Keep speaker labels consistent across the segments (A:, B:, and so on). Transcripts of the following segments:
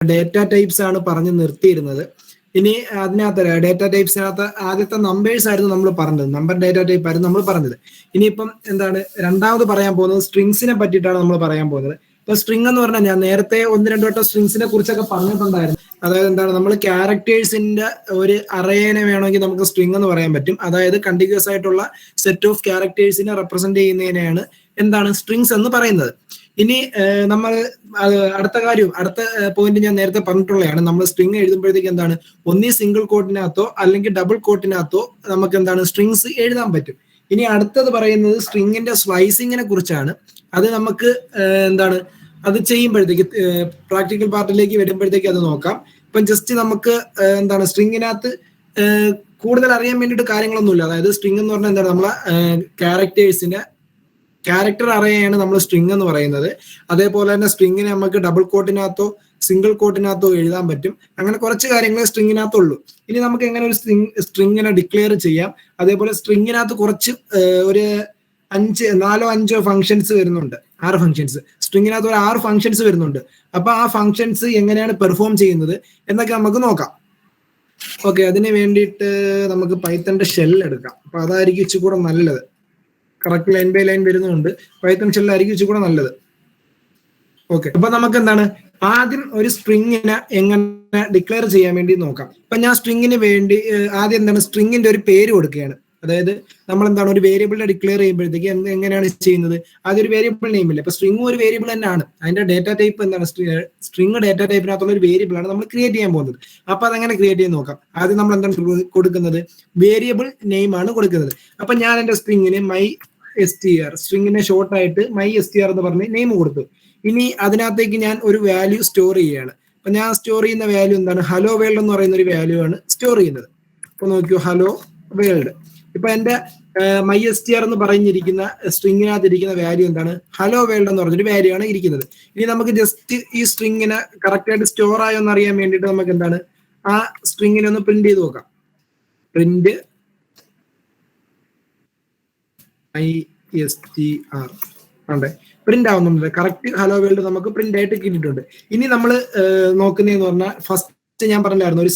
A: Data types ആണ് പറഞ്ഞ് നിർത്തിയിരുന്നത്. ഇനി അതിനകത്ത് ഡേറ്റ ടൈപ്സിനകത്ത് ആദ്യത്തെ നമ്പേഴ്സ് ആയിരുന്നു നമ്മൾ പറഞ്ഞത്, നമ്പർ ഡേറ്റ ടൈപ്പ് ആയിരുന്നു നമ്മൾ പറഞ്ഞത്. ഇനിയിപ്പം എന്താണ് രണ്ടാമത് പറയാൻ പോകുന്നത്, സ്ട്രിങ്സിനെ പറ്റിയിട്ടാണ് നമ്മൾ പറയാൻ പോകുന്നത്. ഇപ്പൊ സ്ട്രിങ് എന്ന് പറഞ്ഞാൽ ഞാൻ നേരത്തെ 1-2 വട്ടം സ്ട്രിങ്സിനെ കുറിച്ചൊക്കെ പറഞ്ഞിട്ടുണ്ടായിരുന്നു. അതായത് എന്താണ്, നമ്മൾ ക്യാരക്ടേഴ്സിന്റെ ഒരു അറേനെ വേണമെങ്കിൽ നമുക്ക് സ്ട്രിങ് എന്ന് പറയാൻ പറ്റും. അതായത് കണ്ടിന്യൂസ് ആയിട്ടുള്ള സെറ്റ് ഓഫ് ക്യാരക്ടേഴ്സിനെ റെപ്രസെന്റ് ചെയ്യുന്നതിനെയാണ് എന്താണ് സ്ട്രിങ്സ് എന്ന് പറയുന്നത്. ഇനി നമ്മൾ അടുത്ത പോയിന്റ് ഞാൻ നേരത്തെ പറഞ്ഞിട്ടുള്ളതാണ്. നമ്മൾ സ്ട്രിങ് എഴുതുമ്പോഴത്തേക്ക് എന്താണ്, ഒന്നീ സിംഗിൾ കോട്ടിനകത്തോ അല്ലെങ്കിൽ ഡബിൾ കോട്ടിനകത്തോ നമുക്ക് എന്താണ് സ്ട്രിങ്സ് എഴുതാൻ പറ്റും. ഇനി അടുത്തത് പറയുന്നത് സ്ട്രിങ്ങിന്റെ സ്ലൈസിങ്ങിനെ കുറിച്ചാണ്. അത് നമുക്ക് എന്താണ് അത് ചെയ്യുമ്പോഴത്തേക്ക് പ്രാക്ടിക്കൽ പാർട്ടിലേക്ക് വരുമ്പോഴത്തേക്ക് അത് നോക്കാം. ഇപ്പം ജസ്റ്റ് നമുക്ക് എന്താണ് സ്ട്രിങ്ങിനകത്ത് കൂടുതൽ അറിയാൻ വേണ്ടിയിട്ട് കാര്യങ്ങളൊന്നുമില്ല. അതായത് സ്ട്രിങ് എന്ന് പറഞ്ഞാൽ എന്താണ്, നമ്മളെ ക്യാരക്ടർ അറേയാണ് നമ്മൾ സ്ട്രിങ് എന്ന് പറയുന്നത്. അതേപോലെ തന്നെ സ്ട്രിങ്ങിനെ നമുക്ക് ഡബിൾ കോട്ടിനകത്തോ സിംഗിൾ കോട്ടിനകത്തോ എഴുതാൻ പറ്റും. അങ്ങനെ കുറച്ച് കാര്യങ്ങൾ സ്ട്രിങ്ങിനകത്തുള്ളൂ. ഇനി നമുക്ക് എങ്ങനെ ഒരു സ്ട്രിങ്ങിനെ ഡിക്ലെയർ ചെയ്യാം. അതേപോലെ സ്ട്രിങ്ങിനകത്ത് കുറച്ച് ഒരു 4-5 ഫംഗ്ഷൻസ് വരുന്നുണ്ട്, 6 ഫംഗ്ഷൻസ്. സ്ട്രിങ്ങിനകത്ത് ഒരു 6 ഫംഗ്ഷൻസ് വരുന്നുണ്ട്. അപ്പൊ ആ ഫംഗ്ഷൻസ് എങ്ങനെയാണ് പെർഫോം ചെയ്യുന്നത് എന്നൊക്കെ നമുക്ക് നോക്കാം. ഓക്കെ, അതിന് വേണ്ടിയിട്ട് നമുക്ക് പൈത്തന്റെ ഷെൽ എടുക്കാം. അപ്പൊ അതായിരിക്കും ഇച്ചിരി കൂടെ നല്ലത്. കറക്റ്റ് ലൈൻ ബൈ ലൈൻ വരുന്നുണ്ട്. പൈത്തൺ ഷെല്ലായിരിക്കും ഇച്ചിരി കൂടെ നല്ലത്. ഓക്കെ, അപ്പൊ നമുക്ക് എന്താണ് ആദ്യം ഒരു സ്ട്രിങ്ങിനെ എങ്ങനെ ഡിക്ലെയർ ചെയ്യാൻ വേണ്ടി നോക്കാം. ഇപ്പൊ ഞാൻ സ്ട്രിങ്ങിന് വേണ്ടി ആദ്യം എന്താണ് സ്ട്രിങ്ങിന്റെ ഒരു പേര് കൊടുക്കുകയാണ്. അതായത് നമ്മൾ എന്താണ് ഒരു വേരിയബിളിനെ ഡിക്ലെയർ ചെയ്യുമ്പോഴത്തേക്ക് എങ്ങനെയാണ് ചെയ്യുന്നത്, അതൊരു വേരിയബിൾ നെയിം ഇല്ല. ഇപ്പൊ സ്ട്രിങ് ഒരു വേരിയബിൾ തന്നെയാണ്. അതിന്റെ ഡേറ്റ ടൈപ്പ് എന്താണ്, സ്ട്രിങ് ഡേറ്റ ടൈപ്പിനകത്തുള്ള ഒരു വേരിയബിൾ ആണ് നമ്മൾ ക്രിയേറ്റ് ചെയ്യാൻ പോകുന്നത്. അപ്പൊ അതെങ്ങനെ ക്രിയേറ്റ് ചെയ്യാൻ നോക്കാം. ആദ്യം നമ്മൾ എന്താണ് കൊടുക്കുന്നത്, വേരിയബിൾ നെയിം ആണ് കൊടുക്കുന്നത്. അപ്പൊ ഞാൻ എന്റെ സ്ട്രിങ്ങിന് MyStr, സ്ട്രിങ്ങിനെ ഷോർട്ട് ആയിട്ട് MyStr എന്ന് പറഞ്ഞ് നെയിം കൊടുത്തു. ഇനി അതിനകത്തേക്ക് ഞാൻ ഒരു വാല്യൂ സ്റ്റോർ ചെയ്യുകയാണ്. അപ്പൊ ഞാൻ സ്റ്റോർ ചെയ്യുന്ന വാല്യൂ എന്താണ്, ഹലോ വേൾഡ് എന്ന് പറയുന്ന ഒരു വാല്യൂ ആണ് സ്റ്റോർ ചെയ്യുന്നത്. അപ്പൊ നോക്കിയോ, ഹലോ വേൾഡ്. ഇപ്പൊ എന്റെ MyStr എന്ന് പറഞ്ഞിരിക്കുന്ന സ്ട്രിങ്ങിനകത്ത് ഇരിക്കുന്ന വാല്യൂ എന്താണ്, ഹലോ വേൾഡ് എന്ന് പറഞ്ഞൊരു വാല്യൂ ആണ് ഇരിക്കുന്നത്. ഇനി നമുക്ക് ജസ്റ്റ് ഈ സ്ട്രിങ്ങിനെ കറക്റ്റ് ആയിട്ട് സ്റ്റോർ ആയോ എന്ന് അറിയാൻ വേണ്ടിയിട്ട് നമുക്ക് എന്താണ് ആ സ്ട്രിങ്ങിനെ ഒന്ന് പ്രിന്റ് ചെയ്ത് നോക്കാം. പ്രിന്റ് MyStr ആണ്ടേ, പ്രിന്റ് ആവുന്നുണ്ട്. കറക്റ്റ് ഹലോ വേൾഡ് നമുക്ക് പ്രിന്റ് ആയിട്ട് കിട്ടിയിട്ടുണ്ട്. ഇനി നമ്മൾ നോക്കുന്നതെന്ന് പറഞ്ഞാൽ ഫസ്റ്റ് ഞാൻ പറഞ്ഞില്ലായിരുന്നു ഒരു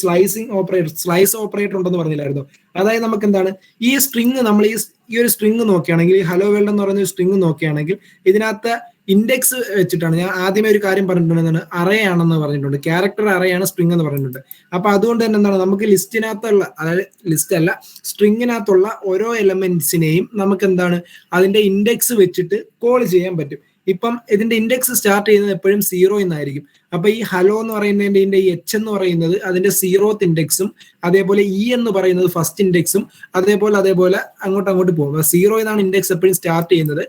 A: സ്ലൈസ് ഓപ്പറേറ്റർ ഉണ്ടെന്ന് പറഞ്ഞില്ലായിരുന്നു. അതായത് നമുക്ക് എന്താണ് ഈ സ്ട്രിങ്, നമ്മൾ ഈ ഒരു സ്ട്രിങ് നോക്കുകയാണെങ്കിൽ, ഹലോ വേൾഡ് എന്ന് പറയുന്ന ഒരു സ്ട്രിങ് നോക്കുകയാണെങ്കിൽ ഇതിനകത്ത് ഇൻഡെക്സ് വെച്ചിട്ടാണ്. ഞാൻ ആദ്യമേ ഒരു കാര്യം പറഞ്ഞിട്ടുണ്ട്, അറേ ആണെന്ന് പറഞ്ഞിട്ടുണ്ട്. ക്യാരക്ടർ അറേയാണ് സ്ട്രിങ് എന്ന് പറഞ്ഞിട്ടുണ്ട്. അപ്പൊ അതുകൊണ്ട് തന്നെ എന്താണ് നമുക്ക് ലിസ്റ്റിനകത്തുള്ള, അതായത് ലിസ്റ്റ് അല്ല സ്ട്രിങ്ങിനകത്തുള്ള ഓരോ എലമെന്റ്സിനെയും നമുക്ക് എന്താണ് അതിന്റെ ഇൻഡെക്സ് വെച്ചിട്ട് കോൾ ചെയ്യാൻ പറ്റും. ഇപ്പം ഇതിന്റെ ഇൻഡെക്സ് സ്റ്റാർട്ട് ചെയ്യുന്നത് എപ്പോഴും 0 എന്നായിരിക്കും. അപ്പൊ ഈ ഹലോ എന്ന് പറയുന്നതിന്റെ ഈ H എന്ന് പറയുന്നത് അതിന്റെ 0th ഇൻഡെക്സും, അതേപോലെ E എന്ന് പറയുന്നത് ഫസ്റ്റ് ഇൻഡെക്സും, അതേപോലെ അങ്ങോട്ട് പോകും. 0 എന്നാണ് ഇൻഡെക്സ് എപ്പോഴും സ്റ്റാർട്ട് ചെയ്യുന്നത്.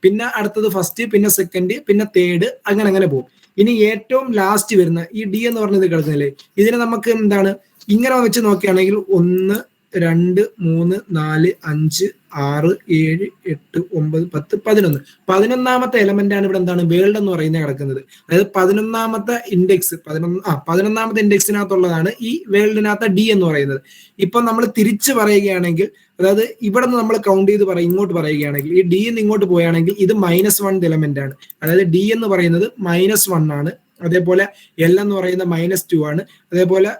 A: പിന്നെ അടുത്തത് ഫസ്റ്റ്, പിന്നെ സെക്കൻഡ്, പിന്നെ തേർഡ്, അങ്ങനെ പോകും. ഇനി ഏറ്റവും ലാസ്റ്റ് വരുന്ന ഈ D എന്ന് പറഞ്ഞത് കിടക്കുന്നില്ലേ, ഇതിനെ നമുക്ക് എന്താണ് ഇങ്ങനെ വെച്ച് നോക്കുകയാണെങ്കിൽ 1, 2, 3, 4, 5, 6, 7, 8, 9, 10, 11. 11ാമത്തെ എലമെന്റ് ആണ് ഇവിടെ എന്താണ് വേൾഡ് എന്ന് പറയുന്നത് കിടക്കുന്നത്. അതായത് 11ാമത്തെ ഇൻഡെക്സ്, 11ാമത്തെ ഇൻഡെക്സിനകത്തുള്ളതാണ് ഈ വേൾഡിനകത്ത് D എന്ന് പറയുന്നത്. ഇപ്പൊ നമ്മൾ തിരിച്ച് പറയുകയാണെങ്കിൽ, അതായത് ഇവിടെ നിന്ന് നമ്മൾ കൗണ്ട് ചെയ്ത് ഇങ്ങോട്ട് പറയുകയാണെങ്കിൽ, ഈ D എന്ന് ഇങ്ങോട്ട് പോവുകയാണെങ്കിൽ ഇത് -1 എലമെന്റ് ആണ്. അതായത് D എന്ന് പറയുന്നത് -1 ആണ്. അതേപോലെ L എന്ന് പറയുന്നത് -2 ആണ്. അതേപോലെ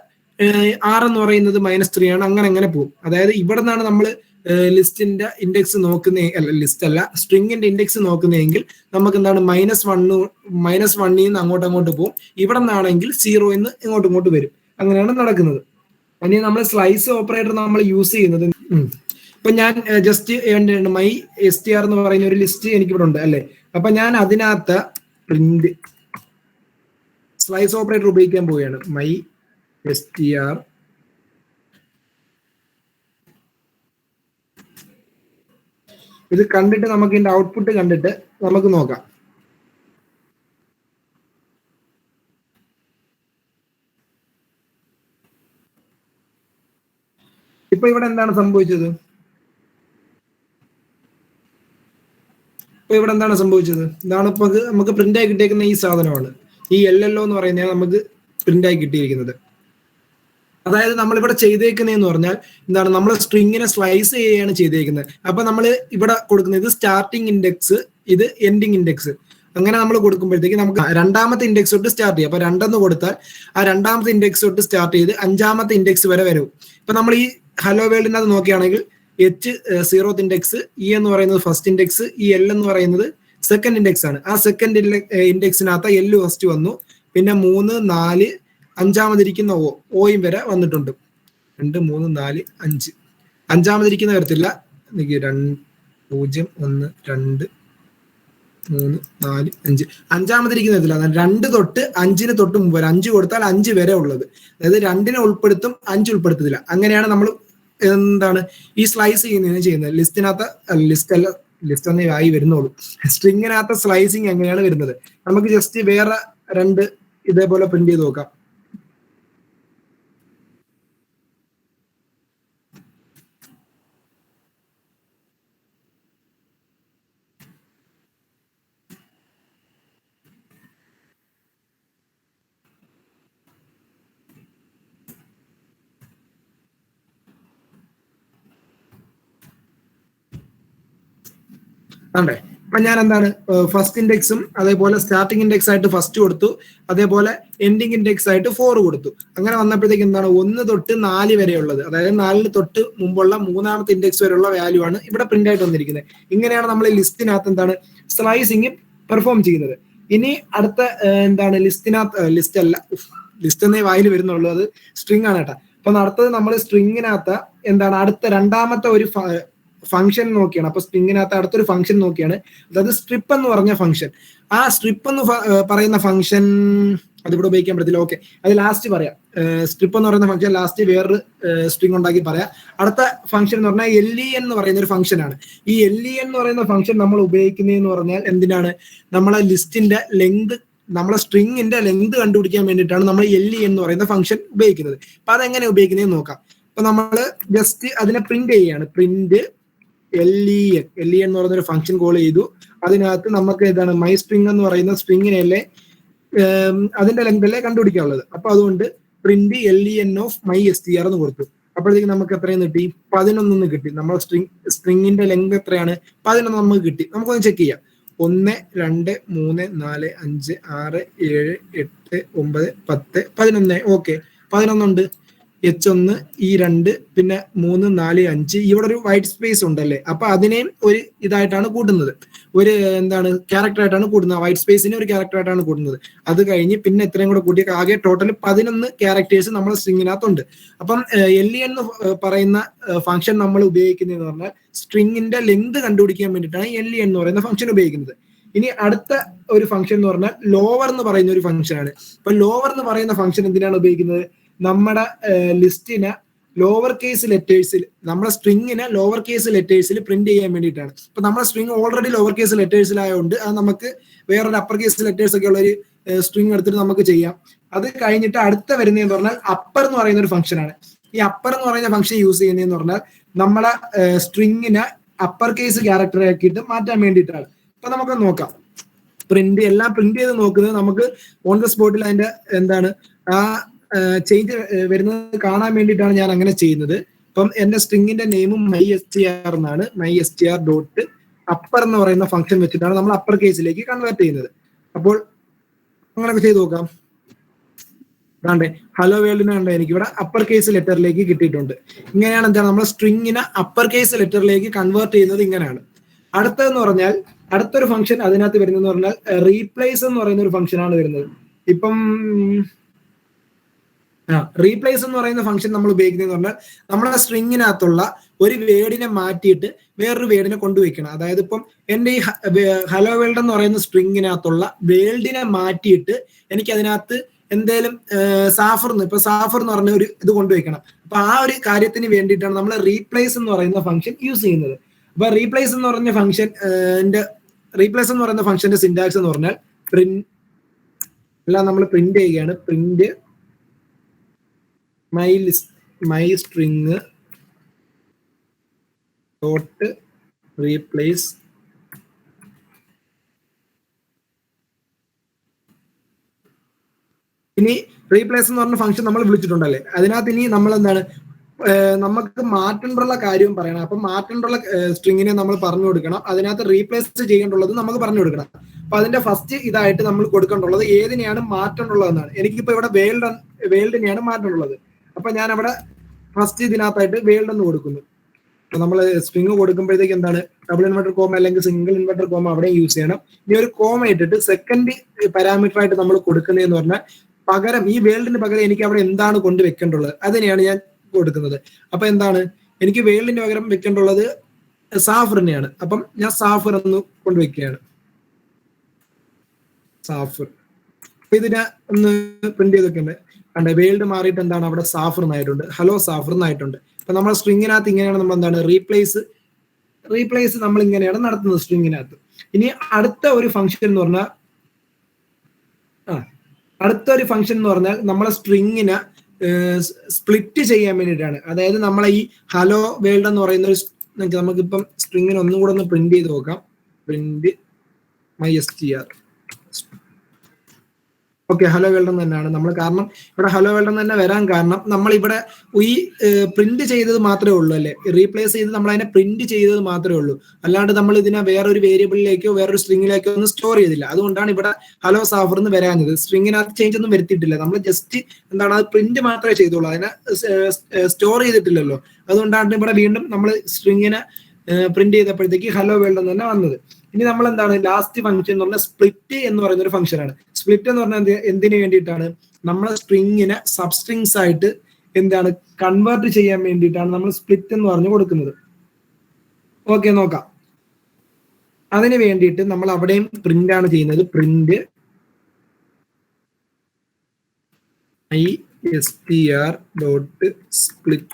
A: R എന്ന് പറയുന്നത് -3 ആണ്. അങ്ങനെ പോകും. അതായത് ഇവിടെ നിന്നാണ് നമ്മൾ ലിസ്റ്റിന്റെ ഇൻഡെക്സ് സ്ട്രിങ്ങിന്റെ ഇൻഡെക്സ് നോക്കുന്നതെങ്കിൽ നമുക്ക് എന്താണ് -1 അങ്ങോട്ട് പോകും. ഇവിടെ നിന്നാണെങ്കിൽ 0 എന്ന് ഇങ്ങോട്ട് വരും. അങ്ങനെയാണ് നടക്കുന്നത്. ഇനി നമ്മൾ സ്ലൈസ് ഓപ്പറേറ്റർ നമ്മൾ യൂസ് ചെയ്യുന്നത്, ഇപ്പൊ ഞാൻ ജസ്റ്റ് MyStr എന്ന് പറയുന്ന ഒരു ലിസ്റ്റ് എനിക്കിവിടെ ഉണ്ട് അല്ലെ. അപ്പൊ ഞാൻ അതിനകത്ത് പ്രിന്റ് സ്ലൈസ് ഓപ്പറേറ്റർ ഉപയോഗിക്കാൻ പോവുകയാണ്. MyStr ഇത് കണ്ടിട്ട് നമുക്ക് ഇതിന്റെ ഔട്ട്പുട്ട് കണ്ടിട്ട് നമുക്ക് നോക്കാം. ഇപ്പൊ ഇവിടെ എന്താണ് സംഭവിച്ചത്, ഇതാണ് ഇപ്പൊ നമുക്ക് പ്രിന്റ് ആയി കിട്ടിയിരിക്കുന്ന ഈ സാധനമാണ്. ഈ LLO എന്ന് പറയുന്നത് നമുക്ക് പ്രിന്റ് ആയി കിട്ടിയിരിക്കുന്നത്. അതായത് നമ്മളിവിടെ ചെയ്തേക്കുന്നതെന്ന് പറഞ്ഞാൽ എന്താണ്, നമ്മൾ സ്ട്രിങ്ങിനെ സ്ലൈസ് ചെയ്യുകയാണ് ചെയ്തേക്കുന്നത്. അപ്പൊ നമ്മൾ ഇവിടെ കൊടുക്കുന്നത് ഇത് സ്റ്റാർട്ടിങ് ഇൻഡെക്സ്, ഇത് എൻഡിങ് ഇൻഡെക്സ്. അങ്ങനെ നമ്മൾ കൊടുക്കുമ്പോഴത്തേക്ക് നമുക്ക് രണ്ടാമത്തെ ഇൻഡെക്സ് തൊട്ട് സ്റ്റാർട്ട് ചെയ്യാം. അപ്പൊ 2 കൊടുത്താൽ ആ രണ്ടാമത്തെ ഇൻഡെക്സ് തൊട്ട് സ്റ്റാർട്ട് ചെയ്ത് 5ാമത്തെ ഇൻഡെക്സ് വരെ വരും. ഇപ്പൊ നമ്മൾ ഈ ഹലോ വേൾഡിനകത്ത് നോക്കുകയാണെങ്കിൽ H 0th ഇൻഡെക്സ്, E എന്ന് പറയുന്നത് ഫസ്റ്റ് ഇൻഡെക്സ്, ഈ L എന്ന് പറയുന്നത് സെക്കൻഡ് ഇൻഡെക്സ് ആണ്. ആ സെക്കൻഡ് ഇൻഡെക്സിനകത്ത് L ഫസ്റ്റ് വന്നു, പിന്നെ 3, 4, 5ാമതിരിക്കുന്ന ഓയും വരെ വന്നിട്ടുണ്ട്. 2, 3, 4, 5. 5ാമതിരിക്കുന്ന വരത്തില്ല. 2, 0, 1, 2, 3, 4, 5. 5ാമതിരിക്കുന്ന വരത്തില്ല. 2 തൊട്ട് 5 തൊട്ട് മുമ്പ് വരെ 5 കൊടുത്താൽ 5 വരെ ഉള്ളത്. അതായത് 2 ഉൾപ്പെടുത്തും, 5 ഉൾപ്പെടുത്തത്തില്ല. അങ്ങനെയാണ് നമ്മൾ എന്താണ് ഈ സ്ലൈസ് ചെയ്യുന്നത്. ലിസ്റ്റ് എന്നേ ആയി വരുന്നുള്ളൂ. സ്ട്രിങ്ങിനകത്ത് സ്ലൈസിങ് എങ്ങനെയാണ് വരുന്നത് നമുക്ക് ജസ്റ്റ് വേറെ 2 ഇതേപോലെ പ്രിന്റ് ചെയ്ത് നോക്കാം. ആണ്ടേ, അപ്പൊ ഞാൻ എന്താണ് ഫസ്റ്റ് ഇൻഡെക്സും അതേപോലെ സ്റ്റാർട്ടിംഗ് ഇൻഡെക്സ് ആയിട്ട് ഫസ്റ്റ് കൊടുത്തു, അതേപോലെ എൻഡിങ് ഇൻഡെക്സ് ആയിട്ട് 4 കൊടുത്തു. അങ്ങനെ വന്നപ്പോഴത്തേക്ക് എന്താണ് 1 തൊട്ട് 4 വരെ ഉള്ളത്, അതായത് 4 തൊട്ട് മുമ്പുള്ള 3ാമത്തെ ഇൻഡെക്സ് വരെയുള്ള വാല്യൂ ആണ് ഇവിടെ പ്രിന്റ് ആയിട്ട് വന്നിരിക്കുന്നത്. ഇങ്ങനെയാണ് നമ്മൾ ലിസ്റ്റിനകത്ത് എന്താണ് സ്ലൈസിങ് പെർഫോം ചെയ്യുന്നത്. ഇനി അടുത്ത എന്താണ് ലിസ്റ്റ് എന്നേ വായിൽ വരുന്നുള്ളൂ, അത് സ്ട്രിങ് ആണ് കേട്ടോ. അപ്പൊ അടുത്തത് നമ്മൾ സ്ട്രിങ്ങിനകത്ത് എന്താണ് അടുത്ത രണ്ടാമത്തെ ഒരു ഫംഗ്ഷൻ നോക്കിയാണ്. അപ്പൊ സ്ട്രിങ്ങിനകത്ത് അടുത്തൊരു ഫംഗ്ഷൻ നോക്കിയാണ്, അതായത് സ്ട്രിപ്പ് എന്ന് പറഞ്ഞ ഫംഗ്ഷൻ. ആ സ്ട്രിപ്പ് എന്ന് പറയുന്ന ഫംഗ്ഷൻ അതിവിടെ ഉപയോഗിക്കാൻ പറ്റത്തില്ല. ഓക്കെ, അത് ലാസ്റ്റ് പറയാം. സ്ട്രിപ്പ് എന്ന് പറയുന്ന ഫംഗ്ഷൻ ലാസ്റ്റ് വേറൊരു സ്ട്രിങ് ഉണ്ടാക്കി പറയാം. അടുത്ത ഫംഗ്ഷൻ എന്ന് പറഞ്ഞാൽ LEN എന്ന് പറയുന്ന ഒരു ഫംഗ്ഷൻ ആണ്. ഈ LEN എന്ന് പറയുന്ന ഫംഗ്ഷൻ നമ്മൾ ഉപയോഗിക്കുന്നതെന്ന് പറഞ്ഞാൽ എന്തിനാണ്, നമ്മളെ ലിസ്റ്റിന്റെ ലെങ്ത്, നമ്മളെ സ്ട്രിങ്ങിന്റെ ലെങ്ത് കണ്ടുപിടിക്കാൻ വേണ്ടിയിട്ടാണ് നമ്മൾ LEN എന്ന് പറയുന്ന ഫംഗ്ഷൻ ഉപയോഗിക്കുന്നത്. അപ്പൊ അതെങ്ങനെ ഉപയോഗിക്കുന്നതെന്ന് നോക്കാം. അപ്പൊ നമ്മൾ ജസ്റ്റ് അതിനെ പ്രിന്റ് ചെയ്യാണ്. പ്രിന്റ് LEN എന്ന് പറയുന്ന ഒരു ഫംഗ്ഷൻ കോൾ ചെയ്തു. അതിനകത്ത് നമുക്ക് ഏതാണ് മൈ സ്ട്രിങ് എന്ന് പറയുന്ന സ്ട്രിങ്ങിനല്ലേ അതിന്റെ ലെങ്ത് അല്ലേ കണ്ടുപിടിക്കാനുള്ളത്. അപ്പൊ അതുകൊണ്ട് print LEN of my STR എന്ന് കൊടുത്തു. അപ്പോഴത്തേക്ക് നമുക്ക് എത്രയും കിട്ടി, 11 കിട്ടി. നമ്മൾ സ്ട്രിങ്ങിന്റെ ലെങ്ത് എത്രയാണ്, 11 നമുക്ക് കിട്ടി. നമുക്കൊന്ന് ചെക്ക് ചെയ്യാം. 1, 2, 3, 4, 5, 6, 7, 8, 9, 10, 11. ഓക്കെ, 11 ഉണ്ട്. H1, E2, പിന്നെ 3, 4, 5. ഇവിടെ ഒരു വൈറ്റ് സ്പേസ് ഉണ്ടല്ലേ, അപ്പൊ അതിനെയും ഒരു ഇതായിട്ടാണ് കൂട്ടുന്നത്, ഒരു എന്താണ് ക്യാരക്ടർ ആയിട്ടാണ് കൂട്ടുന്നത്. വൈറ്റ് സ്പേസിനെ ഒരു ക്യാരക്ടർ ആയിട്ടാണ് കൂട്ടുന്നത്. അത് കഴിഞ്ഞ് പിന്നെ എത്രയും കൂടെ കൂട്ടി ആകെ ടോട്ടൽ 11 ക്യാരക്ടേഴ്സ് നമ്മുടെ സ്ട്രിങ്ങിനകത്തുണ്ട്. അപ്പം LEN എന്ന് പറയുന്ന ഫംഗ്ഷൻ നമ്മൾ ഉപയോഗിക്കുന്നതെന്ന് പറഞ്ഞാൽ സ്ട്രിങ്ങിന്റെ ലെങ്ത് കണ്ടുപിടിക്കാൻ വേണ്ടിയിട്ടാണ് LEN എന്ന് പറയുന്ന ഫംഗ്ഷൻ ഉപയോഗിക്കുന്നത്. ഇനി അടുത്ത ഒരു ഫംഗ്ഷൻ എന്ന് പറഞ്ഞാൽ ലോവർ എന്ന് പറയുന്ന ഒരു ഫംഗ്ഷൻ ആണ്. അപ്പൊ ലോവർ എന്ന് പറയുന്ന ഫംഗ്ഷൻ എന്തിനാണ് ഉപയോഗിക്കുന്നത്, നമ്മുടെ ലിസ്റ്റിനെ ലോവർ കേസ് ലെറ്റേഴ്സിൽ, നമ്മുടെ സ്ട്രിങ്ങിനെ ലോവർ കേസ് ലെറ്റേഴ്സിൽ പ്രിന്റ് ചെയ്യാൻ വേണ്ടിയിട്ടാണ്. ഇപ്പൊ നമ്മുടെ സ്ട്രിങ് ഓൾറെഡി ലോവർ കേസ് ലെറ്റേഴ്സിലായതുകൊണ്ട് അത് നമുക്ക് വേറൊരു അപ്പർ കേസ് ലെറ്റേഴ്സ് ഒക്കെ ഉള്ള ഒരു സ്ട്രിങ് എടുത്തിട്ട് നമുക്ക് ചെയ്യാം. അത് കഴിഞ്ഞിട്ട് അടുത്ത വരുന്നതെന്ന് പറഞ്ഞാൽ അപ്പർ എന്ന് പറയുന്ന ഒരു ഫംഗ്ഷൻ ആണ്. ഈ അപ്പർ എന്ന് പറയുന്ന ഫംഗ്ഷൻ യൂസ് ചെയ്യുന്നതെന്ന് പറഞ്ഞാൽ നമ്മുടെ സ്ട്രിങ്ങിനെ അപ്പർ കേസ് ക്യാരക്ടർ ആക്കിയിട്ട് മാറ്റാൻ വേണ്ടിയിട്ടാണ്. അപ്പൊ നമുക്ക് നോക്കാം. എല്ലാം പ്രിന്റ് ചെയ്ത് നോക്കുന്നത് നമുക്ക് ഓൺ ദ സ്പോട്ടിൽ അതിന്റെ എന്താണ് ആ ചേഞ്ച് വരുന്നത് കാണാൻ വേണ്ടിയിട്ടാണ് ഞാൻ അങ്ങനെ ചെയ്യുന്നത്. അപ്പം എന്റെ സ്ട്രിങ്ങിന്റെ നെയിമും MyStr എന്നാണ്. MyStr ഡോട്ട് അപ്പർ എന്ന് പറയുന്ന ഫംഗ്ഷൻ വെച്ചിട്ടാണ് നമ്മൾ അപ്പർ കേസിലേക്ക് കൺവേർട്ട് ചെയ്യുന്നത്. അപ്പോൾ അങ്ങനെയൊക്കെ ചെയ്ത് നോക്കാം. അതാണ്ട് ഹലോ വേൾഡിന് കണ്ട എനിക്ക് ഇവിടെ അപ്പർ കേസ് ലെറ്ററിലേക്ക് കിട്ടിയിട്ടുണ്ട്. ഇങ്ങനെയാണ് എന്താണ് നമ്മൾ സ്ട്രിങ്ങിനെ അപ്പർ കേസ് ലെറ്ററിലേക്ക് കൺവേർട്ട് ചെയ്യുന്നത്. ഇങ്ങനെയാണ്. അടുത്തതെന്ന് പറഞ്ഞാൽ അടുത്തൊരു ഫംഗ്ഷൻ അതിനകത്ത് വരുന്നതെന്ന് പറഞ്ഞാൽ റീപ്ലേസ് എന്ന് പറയുന്ന ഒരു ഫംഗ്ഷൻ ആണ് വരുന്നത്. ഇപ്പം റീപ്ലേസ് എന്ന് പറയുന്ന ഫംഗ്ഷൻ നമ്മൾ ഉപയോഗിക്കുന്നത് പറഞ്ഞാൽ നമ്മുടെ സ്ട്രിങ്ങിനകത്തുള്ള ഒരു വേർഡിനെ മാറ്റിയിട്ട് വേറൊരു വേർഡിനെ കൊണ്ടുവയ്ക്കണം. അതായത് ഇപ്പം എൻ്റെ ഈ ഹലോ വേൾഡ് എന്ന് പറയുന്ന സ്ട്രിങ്ങിനകത്തുള്ള വേൾഡിനെ മാറ്റിയിട്ട് എനിക്ക് അതിനകത്ത് എന്തേലും സാഫർ എന്ന് പറഞ്ഞ ഒരു ഇത് കൊണ്ടുവയ്ക്കണം. അപ്പൊ ആ ഒരു കാര്യത്തിന് വേണ്ടിയിട്ടാണ് നമ്മൾ റീപ്ലേസ് എന്ന് പറയുന്ന ഫംഗ്ഷൻ യൂസ് ചെയ്യുന്നത്. അപ്പൊ റീപ്ലേസ് എന്ന് പറയുന്ന ഫംഗ്ഷന്റെ സിന്റാക്സ് എന്ന് പറഞ്ഞാൽ എല്ലാം നമ്മൾ പ്രിന്റ് ചെയ്യുകയാണ്. Print my string dot replace ഇനി റീപ്ലേസ് എന്ന് പറഞ്ഞ ഫംഗ്ഷൻ നമ്മൾ വിളിച്ചിട്ടുണ്ടല്ലേ, അതിനകത്ത് ഇനി നമ്മൾ എന്താണ് നമുക്ക് മാറ്റേണ്ടുള്ള കാര്യവും പറയണം. അപ്പം മാറ്റേണ്ടുള്ള സ്ട്രിങ്ങിനെ നമ്മൾ പറഞ്ഞു കൊടുക്കണം. അതിനകത്ത് റീപ്ലേസ് ചെയ്യേണ്ടുള്ളത് നമുക്ക് പറഞ്ഞു കൊടുക്കണം. അപ്പൊ അതിന്റെ ഫസ്റ്റ് ഇതായിട്ട് നമ്മൾ കൊടുക്കേണ്ടുള്ളത് ഏതിനെയാണ് മാറ്റേണ്ടുള്ളതെന്നാണ്. എനിക്കിപ്പോ ഇവിടെ വേൾഡിനെയാണ് മാറ്റേണ്ടുള്ളത്. അപ്പൊ ഞാൻ അവിടെ ഫസ്റ്റ് ഇതിനകത്തായിട്ട് വേൾഡ് എന്ന് കൊടുക്കുന്നു. അപ്പൊ നമ്മൾ സ്ട്രിങ് കൊടുക്കുമ്പോഴത്തേക്ക് എന്താണ് ഡബിൾ ഇൻവെർട്ടർ കോമ അല്ലെങ്കിൽ സിംഗിൾ ഇൻവെർട്ടർ കോമ അവിടെ യൂസ് ചെയ്യണം. ഇനി ഒരു കോമ ഇട്ടിട്ട് സെക്കൻഡ് പാരാമീറ്റർ ആയിട്ട് നമ്മൾ കൊടുക്കുന്നതെന്ന് പറഞ്ഞാൽ പകരം ഈ വേൾഡിന് പകരം എനിക്ക് അവിടെ എന്താണ് കൊണ്ട് വെക്കേണ്ടുള്ളത് അതിനെയാണ് ഞാൻ കൊടുക്കുന്നത്. അപ്പൊ എന്താണ് എനിക്ക് വേൾഡിന് പകരം വെക്കേണ്ടുള്ളത് സാഫറിനെയാണ്. അപ്പം ഞാൻ സാഫർ എന്ന് കൊണ്ടുവയ്ക്കുകയാണ്. സാഫർ ഇതിനെ ഒന്ന് പ്രിന്റ് ചെയ്തൊക്കെയുണ്ട്. കണ്ടേ വേൾഡ് മാറിയിട്ട് എന്താണ് അവിടെ സാഫർ എന്നായിട്ടുണ്ട്, ഹലോ സാഫർ എന്നായിട്ടുണ്ട്. അപ്പൊ നമ്മുടെ സ്ട്രിങ്ങിനകത്ത് ഇങ്ങനെയാണ് നമ്മൾ എന്താണ് റീപ്ലേസ് നമ്മൾ ഇങ്ങനെയാണ് നടത്തുന്നത് സ്ട്രിങ്ങിനകത്ത്. ഇനി അടുത്ത ഒരു ഫംഗ്ഷൻ എന്ന് പറഞ്ഞാൽ നമ്മളെ സ്ട്രിങ്ങിനെ സ്പ്ലിറ്റ് ചെയ്യാൻ വേണ്ടിയിട്ടാണ്. അതായത് നമ്മളെ ഈ ഹലോ വേൾഡ് എന്ന് പറയുന്ന ഒരു നമുക്കിപ്പം സ്ട്രിങ്ങിനെ ഒന്നും കൂടെ ഒന്ന് പ്രിന്റ് ചെയ്ത് നോക്കാം. Print mystr. Okay, hello world തന്നെയാണ് നമ്മൾ. കാരണം ഇവിടെ ഹലോ വേൾഡ് തന്നെ വരാൻ കാരണം നമ്മൾ ഇവിടെ ഈ പ്രിന്റ് ചെയ്തത് മാത്രമേ ഉള്ളൂ അല്ലെ, റീപ്ലേസ് ചെയ്ത് നമ്മൾ അതിനെ പ്രിന്റ് ചെയ്തത് മാത്രമേ ഉള്ളൂ. അല്ലാണ്ട് നമ്മൾ ഇതിനെ വേറൊരു വേരിയബിളിലേക്കോ വേറൊരു സ്ട്രിങ്ങിലേക്കോ ഒന്നും സ്റ്റോർ ചെയ്തില്ല. അതുകൊണ്ടാണ് ഇവിടെ ഹലോ സാഫർ എന്ന് വരാഞ്ഞത്. സ്ട്രിങ്ങിനകത്ത് ചേഞ്ച് ഒന്നും വരുത്തിയിട്ടില്ല. നമ്മൾ ജസ്റ്റ് എന്താണ് അത് പ്രിന്റ് മാത്രമേ ചെയ്തുള്ളൂ, അതിനെ സ്റ്റോർ ചെയ്തിട്ടില്ലല്ലോ. അതുകൊണ്ടാണ് ഇവിടെ വീണ്ടും നമ്മൾ സ്ട്രിങ്ങിനെ പ്രിന്റ് ചെയ്തപ്പോഴത്തേക്ക് ഹലോ വേൾഡ് എന്ന് തന്നെ വന്നത്. ഇനി നമ്മൾ എന്താണ് ലാസ്റ്റ് ഫംഗ്ഷൻ എന്ന് പറഞ്ഞാൽ സ്പ്ലിറ്റ് എന്ന് പറയുന്ന ഒരു ഫംഗ്ഷൻ ആണ്. സ്പ്ലിറ്റ് എന്ന് പറഞ്ഞാൽ എന്തിനു വേണ്ടിയിട്ടാണ്? നമ്മളെ സ്ട്രിങ്ങിനെ സബ്സ്ട്രിങ്സ് ആയിട്ട് എന്താണ് കൺവേർട്ട് ചെയ്യാൻ വേണ്ടിയിട്ടാണ് നമ്മൾ സ്പ്ലിറ്റ് എന്ന് പറഞ്ഞു കൊടുക്കുന്നത്. ഓക്കെ, നോക്കാം. അതിന് വേണ്ടിയിട്ട് നമ്മൾ അവിടെയും പ്രിന്റ് ആണ് ചെയ്യുന്നത്. Print mystr.split.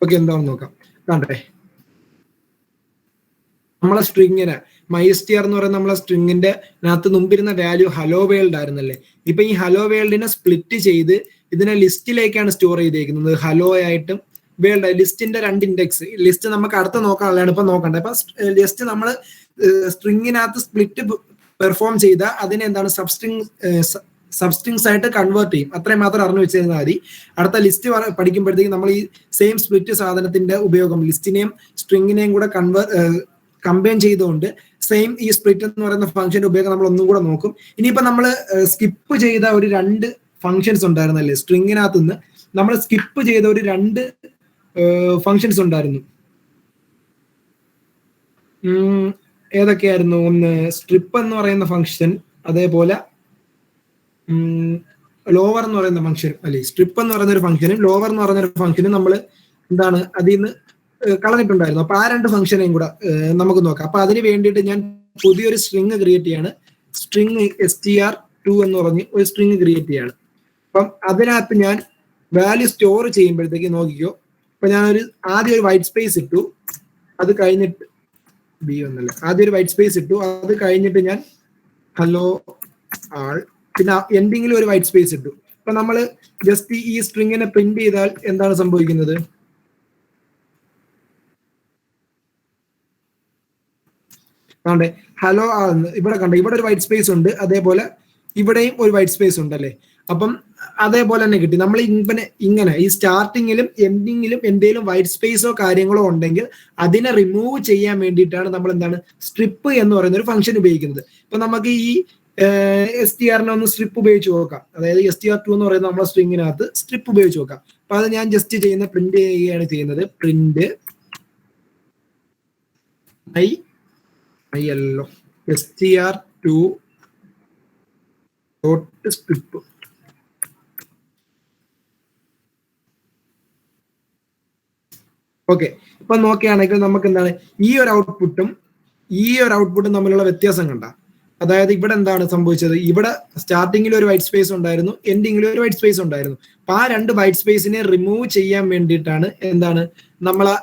A: ഓക്കെ, എന്താണെന്ന് നോക്കാം. കണ്ടേ നമ്മളെ സ്ട്രിങ്ങിനെ mystr എന്ന് പറയുന്ന നമ്മളെ സ്ട്രിങ്ങിന്റെ അകത്ത് മുമ്പിരുന്ന വാല്യൂ ഹലോ വേൾഡ് ആയിരുന്നല്ലേ. ഇപ്പൊ ഈ ഹലോ വേൾഡിനെ സ്പ്ലിറ്റ് ചെയ്ത് ഇതിനെ ലിസ്റ്റിലേക്കാണ് സ്റ്റോർ ചെയ്തേക്കുന്നത്. ഹലോ ആയിട്ടും വേൾഡ് ലിസ്റ്റിന്റെ 2 ഇൻഡെക്സ്. ലിസ്റ്റ് നമുക്ക് അടുത്ത നോക്കാനുള്ളതാണ്, ഇപ്പൊ നോക്കണ്ടേ. അപ്പൊ ലിസ്റ്റ് നമ്മൾ സ്ട്രിങ്ങിനകത്ത് സ്പ്ലിറ്റ് പെർഫോം ചെയ്ത അതിനെ എന്താണ് സബ്സ്ട്രിങ്സ് ആയിട്ട് കൺവേർട്ട് ചെയ്യും. അത്രയും മാത്രം അറിഞ്ഞു വെച്ചിരുന്നാൽ മതി. അടുത്ത ലിസ്റ്റ് പഠിക്കുമ്പോഴത്തേക്ക് നമ്മൾ ഈ സെയിം സ്പ്ലിറ്റ് സാധനത്തിന്റെ ഉപയോഗം ലിസ്റ്റിനെയും സ്ട്രിങ്ങിനെയും കൂടെ കമ്പൈൻ ചെയ്തുകൊണ്ട് സെയിം ഈ സ്പ്ലിറ്റ് എന്ന് പറയുന്ന ഫംഗ്ഷന്റെ ഉപയോഗം നമ്മൾ ഒന്നും കൂടെ നോക്കും. ഇനിയിപ്പോ നമ്മൾ സ്കിപ്പ് ചെയ്ത ഒരു 2 ഫംഗ്ഷൻസ് ഉണ്ടായിരുന്നല്ലേ സ്ട്രിങ്ങിനകത്ത് നിന്ന്. നമ്മൾ സ്കിപ്പ് ചെയ്ത ഒരു 2 ഫംഗ്ഷൻസ് ഉണ്ടായിരുന്നു. ഏതൊക്കെയായിരുന്നു? ഒന്ന് സ്ട്രിപ്പ് എന്ന് പറയുന്ന ഫംഗ്ഷൻ, അതേപോലെ ലോവർ എന്ന് പറയുന്ന ഫംഗ്ഷൻ അല്ലെ. സ്ട്രിപ്പ് എന്ന് പറയുന്ന ഒരു ഫംഗ്ഷനും ലോവർ എന്ന് പറയുന്ന ഒരു ഫംഗ്ഷനും നമ്മൾ എന്താണ് അതിൽ നിന്ന് കളഞ്ഞിട്ടുണ്ടായിരുന്നു. അപ്പൊ ആ 2 ഫംഗ്ഷനെയും കൂടെ നമുക്ക് നോക്കാം. അപ്പൊ അതിന് വേണ്ടിയിട്ട് ഞാൻ പുതിയൊരു സ്ട്രിങ് ക്രിയേറ്റ് ചെയ്യാണ്. സ്ട്രിങ് str2 എന്ന് പറഞ്ഞ് ഒരു സ്ട്രിങ് ക്രിയേറ്റ് ചെയ്യാണ്. അപ്പം അതിനകത്ത് ഞാൻ വാല്യൂ സ്റ്റോർ ചെയ്യുമ്പോഴത്തേക്ക് നോക്കിക്കോ. അപ്പൊ ഞാനൊരു ആദ്യം ഒരു വൈറ്റ് സ്പേസ് ഇട്ടു. അത് കഴിഞ്ഞിട്ട് ആദ്യം ഒരു വൈറ്റ് സ്പേസ് ഇട്ടു. അത് കഴിഞ്ഞിട്ട് ഞാൻ ഹലോ ആൾ, പിന്നെ എൻഡിങ്ങിൽ ഒരു വൈറ്റ് സ്പേസ് ഇട്ടു. അപ്പൊ നമ്മൾ ജസ്റ്റ് ഈ സ്ട്രിങ്ങിനെ പ്രിന്റ് ചെയ്താൽ എന്താണ് സംഭവിക്കുന്നത്? കണ്ടേ ഹലോ ഇവിടെ കണ്ടേ, ഇവിടെ ഒരു വൈറ്റ് സ്പേസ് ഉണ്ട്, അതേപോലെ ഇവിടെയും ഒരു വൈറ്റ് സ്പേസ് ഉണ്ട് അല്ലേ. അപ്പം അതേപോലെ തന്നെ കിട്ടി. നമ്മൾ ഇങ്ങനെ ഈ സ്റ്റാർട്ടിങ്ങിലും എൻഡിങ്ങിലും എന്തെങ്കിലും വൈറ്റ് സ്പേസോ കാര്യങ്ങളോ ഉണ്ടെങ്കിൽ അതിനെ റിമൂവ് ചെയ്യാൻ വേണ്ടിയിട്ടാണ് നമ്മൾ എന്താണ് സ്ട്രിപ്പ് എന്ന് പറയുന്ന ഒരു ഫംഗ്ഷൻ ഉപയോഗിക്കുന്നത്. ഇപ്പൊ നമുക്ക് ഈ str-നെ ഒന്ന് സ്ട്രിപ്പ് ഉപയോഗിച്ച് നോക്കാം. അതായത് str2 എന്ന് പറയുന്ന നമ്മളെ സ്ട്രിങ്ങിനകത്ത് സ്ട്രിപ്പ് ഉപയോഗിച്ച് നോക്കാം. അപ്പൊ അത് ഞാൻ ജസ്റ്റ് പ്രിന്റ് ചെയ്യുകയാണ് ചെയ്യുന്നത്. Print str2.strip. ഓക്കെ, ഇപ്പൊ നോക്കുകയാണെങ്കിൽ നമുക്ക് എന്താണ് ഈ ഒരു ഔട്ട്പുട്ടും തമ്മിലുള്ള വ്യത്യാസം കണ്ട. അതായത് ഇവിടെ എന്താണ് സംഭവിച്ചത്? ഇവിടെ സ്റ്റാർട്ടിങ്ങിൽ ഒരു വൈറ്റ് സ്പേസ് ഉണ്ടായിരുന്നു, എൻഡിങ്ങിൽ ഒരു വൈറ്റ് സ്പേസ് ഉണ്ടായിരുന്നു. അപ്പൊ ആ 2 വൈറ്റ് സ്പേസിനെ റിമൂവ് ചെയ്യാൻ വേണ്ടിയിട്ടാണ് എന്താണ് നമ്മളെ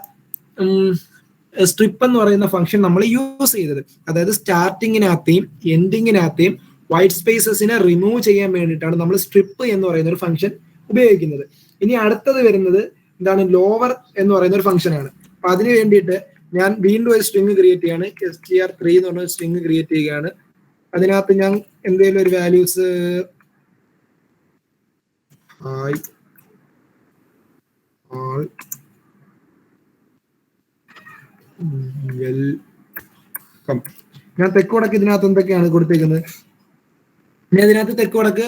A: സ്ട്രിപ്പ് എന്ന് പറയുന്ന ഫംഗ്ഷൻ നമ്മൾ യൂസ് ചെയ്തത്. അതായത് സ്റ്റാർട്ടിങ്ങിനകത്തെയും എൻഡിങ്ങിനകത്തെയും വൈറ്റ് സ്പേസസിനെ റിമൂവ് ചെയ്യാൻ വേണ്ടിയിട്ടാണ് നമ്മൾ സ്ട്രിപ്പ് എന്ന് പറയുന്ന ഒരു ഫംഗ്ഷൻ ഉപയോഗിക്കുന്നത്. ഇനി അടുത്തത് വരുന്നത് എന്താണ്? ലോവർ എന്ന് പറയുന്ന ഒരു ഫംഗ്ഷൻ ആണ്. അപ്പൊ അതിന് വേണ്ടിയിട്ട് ഞാൻ വീണ്ടും ഒരു സ്ട്രിങ് ക്രിയേറ്റ് ചെയ്യാണ്. str3 എന്ന് പറഞ്ഞ സ്ട്രിങ് ക്രിയേറ്റ് ചെയ്യുകയാണ്. അതിനകത്ത് ഞാൻ എന്തെങ്കിലും ഒരു വാല്യൂസ് വെൽക്കം. ഞാൻ തെക്ക് വടക്ക് ഇതിനകത്ത് എന്തൊക്കെയാണ് കൊടുത്തേക്കുന്നത്? ഞാൻ ഇതിനകത്ത് തെക്ക് വടക്ക്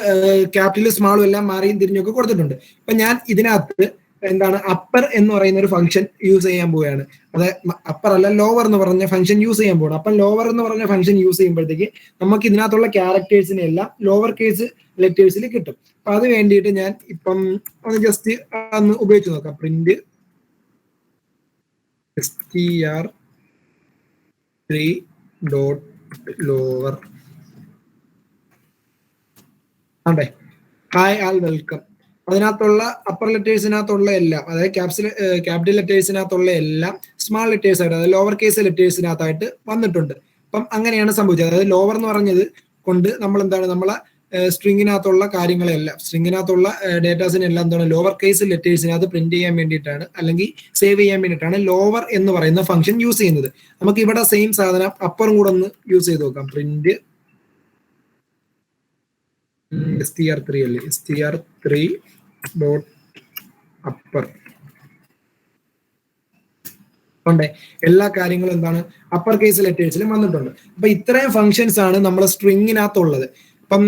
A: ക്യാപിറ്റലും സ്മാളും എല്ലാം മാറിയും തിരിഞ്ഞൊക്കെ കൊടുത്തിട്ടുണ്ട്. അപ്പൊ ഞാൻ ഇതിനകത്ത് എന്താണ് അപ്പർ എന്ന് പറയുന്ന ഒരു ഫംഗ്ഷൻ യൂസ് ചെയ്യാൻ പോവുകയാണ്. അതായത് അപ്പർ അല്ല ലോവർ എന്ന് പറഞ്ഞ ഫംഗ്ഷൻ യൂസ് ചെയ്യാൻ പോകണം. അപ്പം ലോവർ എന്ന് പറഞ്ഞ ഫംഗ്ഷൻ യൂസ് ചെയ്യുമ്പോഴത്തേക്ക് നമുക്ക് ഇതിനകത്തുള്ള ക്യാരക്ടേഴ്സിനെ എല്ലാം ലോവർ കേസ് ലെറ്റേഴ്സിൽ കിട്ടും. അപ്പൊ അത് വേണ്ടിയിട്ട് ഞാൻ ഇപ്പം ഒന്ന് ജസ്റ്റ് ഒന്ന് ഉപയോഗിച്ച് നോക്കാം. Print str3 dot lower. ആണ്ടേ ഹായ് ആൾ വെൽക്കം. അതിനകത്തുള്ള അപ്പർ ലെറ്റേഴ്സിനകത്തുള്ള എല്ലാം, അതായത് ക്യാപിറ്റൽ ലെറ്റേഴ്സിനകത്തുള്ള എല്ലാം സ്മാൾ ലെറ്റേഴ്സ് ആയിട്ട്, അതായത് ലോവർ കേസ് ലെറ്റേഴ്സിനകത്തായിട്ട് വന്നിട്ടുണ്ട്. അപ്പം അങ്ങനെയാണ് സംഭവിച്ചത്. അതായത് ലോവർ എന്ന് പറഞ്ഞത് കൊണ്ട് നമ്മൾ എന്താണ് നമ്മളെ സ്ട്രിങ്ങിനകത്തുള്ള കാര്യങ്ങളെല്ലാം, സ്ട്രിങ്ങിനകത്തുള്ള ഡേറ്റാസിനെല്ലാം എന്താണ് ലോവർ കേസ് ലെറ്റേഴ്സിനകത്ത് പ്രിന്റ് ചെയ്യാൻ വേണ്ടിയിട്ടാണ്, അല്ലെങ്കിൽ സേവ് ചെയ്യാൻ വേണ്ടിയിട്ടാണ് ലോവർ എന്ന് പറയുന്ന ഫംഗ്ഷൻ യൂസ് ചെയ്യുന്നത്. നമുക്ക് ഇവിടെ സെയിം സാധനം അപ്പറും കൂടെ ഒന്ന് യൂസ് ചെയ്ത് നോക്കാം. പ്രിന്റ് str3 അല്ലേ, str3 ഡോട്ട് അപ്പർ. ണ്ടേ എല്ലാ കാര്യങ്ങളും എന്താണ് അപ്പർ കേസ് ലെറ്റേഴ്സിലും വന്നിട്ടുണ്ട്. അപ്പൊ ഇത്രയും ഫങ്ഷൻസ് ആണ് നമ്മുടെ സ്ട്രിങ്ങിനകത്തുള്ളത്. അപ്പം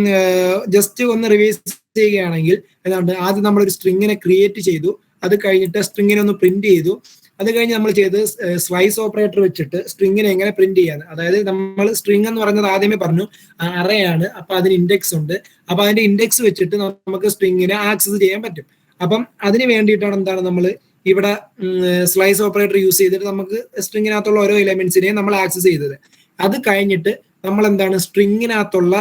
A: ജസ്റ്റ് ഒന്ന് റിവൈസ് ചെയ്യുകയാണെങ്കിൽ ഏതാണ്ട് ആദ്യം നമ്മളൊരു സ്ട്രിങ്ങിനെ ക്രിയേറ്റ് ചെയ്തു, അത് കഴിഞ്ഞിട്ട് സ്ട്രിങ്ങിനെ ഒന്ന് പ്രിന്റ് ചെയ്തു, അത് കഴിഞ്ഞ് നമ്മൾ ചെയ്ത് സ്ലൈസ് ഓപ്പറേറ്റർ വെച്ചിട്ട് സ്ട്രിങ്ങിനെ എങ്ങനെ പ്രിന്റ് ചെയ്യാൻ. അതായത് നമ്മൾ സ്ട്രിങ് എന്ന് പറഞ്ഞത് ആദ്യമേ പറഞ്ഞു അറേ ആണ്, അപ്പൊ അതിന് ഇൻഡെക്സ് ഉണ്ട്. അപ്പൊ അതിന്റെ ഇൻഡെക്സ് വെച്ചിട്ട് നമുക്ക് സ്ട്രിങ്ങിനെ ആക്സസ് ചെയ്യാൻ പറ്റും. അപ്പം അതിന് വേണ്ടിയിട്ടാണ് എന്താണ് നമ്മൾ ഇവിടെ സ്ലൈസ് ഓപ്പറേറ്റർ യൂസ് ചെയ്തിട്ട് നമുക്ക് സ്ട്രിങ്ങിനകത്തുള്ള ഓരോ എലിമെന്റ്സിനെയും നമ്മൾ ആക്സസ് ചെയ്തത്. അത് കഴിഞ്ഞിട്ട് നമ്മൾ എന്താണ് സ്ട്രിങ്ങിനകത്തുള്ള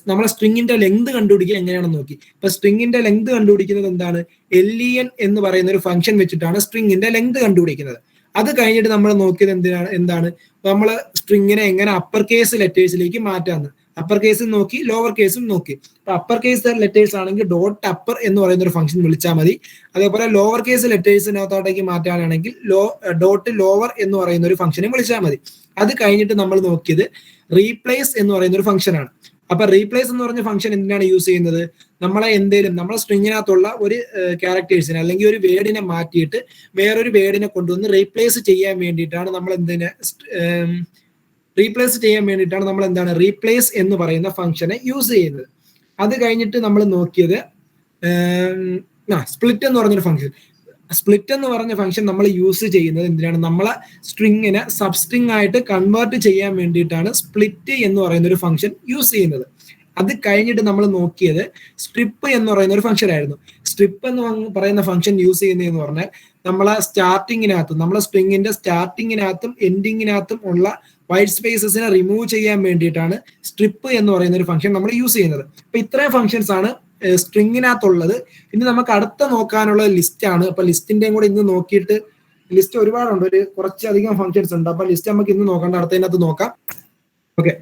A: നമ്മളെ സ്ട്രിങ്ങിന്റെ ലെങ്ത് കണ്ടുപിടിക്കുക എങ്ങനെയാണെന്ന് നോക്കി. ഇപ്പൊ സ്ട്രിങ്ങിന്റെ ലെങ്ത് കണ്ടുപിടിക്കുന്നത് എന്താണ്, len എന്ന് പറയുന്ന ഒരു ഫംഗ്ഷൻ വെച്ചിട്ടാണ് സ്ട്രിങ്ങിന്റെ ലെങ്ത് കണ്ടുപിടിക്കുന്നത്. അത് കഴിഞ്ഞിട്ട് നമ്മൾ നോക്കിയത് എന്താണ് നമ്മൾ സ്ട്രിങ്ങിനെ എങ്ങനെ അപ്പർ കേസ് ലെറ്റേഴ്സിലേക്ക് മാറ്റാന്ന്. അപ്പർ കേസും നോക്കി, ലോവർ കേസും നോക്കി. അപ്പൊ അപ്പർ കേസ് ലെറ്റേഴ്സ് ആണെങ്കിൽ ഡോട്ട് അപ്പർ എന്ന് പറയുന്ന ഒരു ഫംഗ്ഷൻ വിളിച്ചാൽ മതി. അതേപോലെ ലോവർ കേസ് ലെറ്റേഴ്സിനകത്തോട്ടേക്ക് മാറ്റാനാണെങ്കിൽ ഡോട്ട് ലോവർ എന്ന് പറയുന്ന ഒരു ഫംഗ്ഷനെ വിളിച്ചാൽ മതി. അത് കഴിഞ്ഞിട്ട് നമ്മൾ നോക്കിയത് റീപ്ലേസ് എന്ന് പറയുന്ന ഒരു ഫംഗ്ഷൻ ആണ്. അപ്പൊ റീപ്ലേസ് എന്ന് പറഞ്ഞ ഫംഗ്ഷൻ എന്തിനാണ് യൂസ് ചെയ്യുന്നത്, നമ്മളെ നമ്മളെ സ്ട്രിങ്ങിനകത്തുള്ള ഒരു ക്യാരക്ടേഴ്സിനെ അല്ലെങ്കിൽ ഒരു വേർഡിനെ മാറ്റിയിട്ട് വേറൊരു വേർഡിനെ കൊണ്ടുവന്ന് റീപ്ലേസ് ചെയ്യാൻ വേണ്ടിയിട്ടാണ് നമ്മൾ റീപ്ലേസ് എന്ന് പറയുന്ന ഫംഗ്ഷനെ യൂസ് ചെയ്യുന്നത്. അത് കഴിഞ്ഞിട്ട് നമ്മൾ നോക്കിയത് സ്പ്ലിറ്റ് എന്ന് പറഞ്ഞൊരു ഫംഗ്ഷൻ. സ്പ്ലിറ്റ് എന്ന് പറഞ്ഞ ഫംഗ്ഷൻ നമ്മൾ യൂസ് ചെയ്യുന്നത് എന്തിനാണ്, നമ്മളെ സ്ട്രിങ്ങിനെ സബ്സ്ട്രിങ് ആയിട്ട് കൺവേർട്ട് ചെയ്യാൻ വേണ്ടിയിട്ടാണ് സ്പ്ലിറ്റ് എന്ന് പറയുന്ന ഒരു ഫംഗ്ഷൻ യൂസ് ചെയ്യുന്നത്. അത് കഴിഞ്ഞിട്ട് നമ്മൾ നോക്കിയത് സ്ട്രിപ്പ് എന്ന് പറയുന്ന ഒരു ഫംഗ്ഷൻ ആയിരുന്നു. സ്ട്രിപ്പ് എന്ന് പറയുന്ന ഫംഗ്ഷൻ യൂസ് ചെയ്യുന്നതെന്ന് പറഞ്ഞാൽ നമ്മളെ സ്റ്റാർട്ടിങ്ങിനകത്തും നമ്മളെ സ്ട്രിങ്ങിന്റെ സ്റ്റാർട്ടിങ്ങിനകത്തും എൻഡിങ്ങിനകത്തും ഉള്ള വൈറ്റ് സ്പേസസിനെ റിമൂവ് ചെയ്യാൻ വേണ്ടിയിട്ടാണ് സ്ട്രിപ്പ് എന്ന് പറയുന്ന ഒരു ഫംഗ്ഷൻ നമ്മൾ യൂസ് ചെയ്യുന്നത്. അപ്പൊ ഇത്രയും ഫംഗ്ഷൻസ് ആണ് സ്ട്രിങ്ങിനകത്തുള്ളത്. ഇനി നമുക്ക് അടുത്ത നോക്കാനുള്ള ലിസ്റ്റ് ആണ്. അപ്പൊ ലിസ്റ്റിന്റെയും കൂടെ ഇന്ന് നോക്കിയിട്ട്, ലിസ്റ്റ് ഒരുപാടുണ്ട്, കുറച്ചധികം ഫംഗ്ഷൻസ് ഉണ്ട്. അപ്പൊ ലിസ്റ്റ് നമുക്ക് ഇന്ന് നോക്കണ്ട, അടുത്തതിനകത്ത് നോക്കാം. ഓക്കെ,